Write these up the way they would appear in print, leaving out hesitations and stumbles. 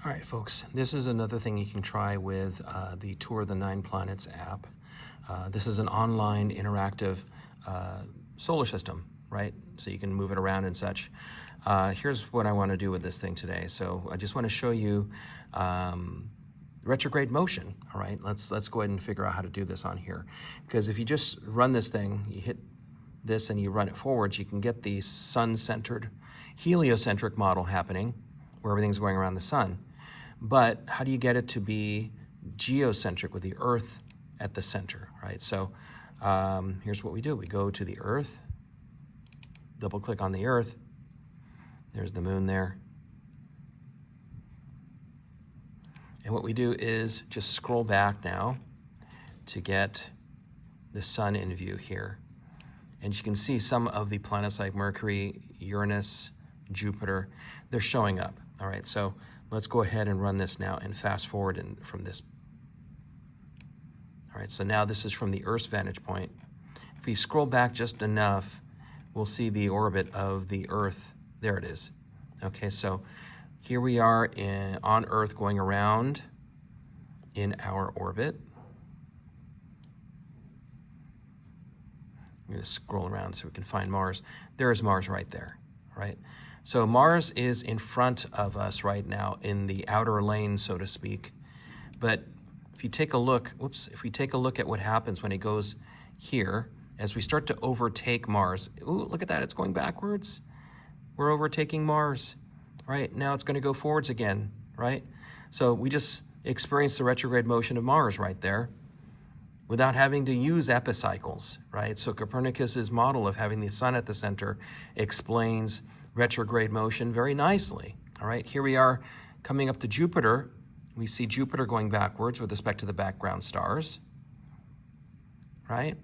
All right, folks, this is another thing you can try with the Tour of the Nine Planets app. This is an online interactive solar system, right? So you can move it around and such. Here's what I want to do with this thing today. So I just want to show you retrograde motion, all right? Let's go ahead and figure out how to do this on here. Because if you just run this thing, you hit this and you run it forwards, you can get the sun-centered, heliocentric model happening, where everything's going around the sun. But how do you get it to be geocentric with the Earth at the center, right? So here's what we do. We go to the Earth, double click on the Earth. There's the moon there. And what we do is just scroll back now to get the sun in view here. And you can see some of the planets like Mercury, Uranus, Jupiter, they're showing up. All right, so let's go ahead and run this now and fast forward from this. All right, so now this is from the Earth's vantage point. If we scroll back just enough, we'll see the orbit of the Earth. There it is. Okay, so here we are on Earth going around in our orbit. I'm going to scroll around so we can find Mars. There is Mars right there, right? So Mars is in front of us right now in the outer lane, so to speak. But if you take a look, if we take a look at what happens when it goes here, as we start to overtake Mars, ooh, look at that, it's going backwards. We're overtaking Mars, right? Now it's going to go forwards again, right? So we just experienced the retrograde motion of Mars right there without having to use epicycles, right? So Copernicus's model of having the sun at the center explains retrograde motion very nicely, all right? Here we are coming up to Jupiter. We see Jupiter going backwards with respect to the background stars, right?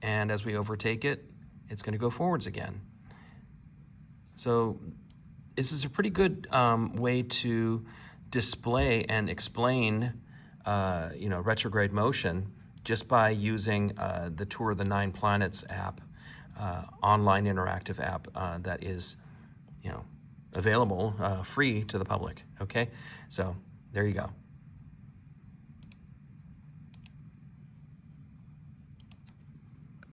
And as we overtake it, it's going to go forwards again. So this is a pretty good way to display and explain, retrograde motion just by using the Tour of the Nine Planets app, online interactive app that is, available free to the public. Okay, so there you go.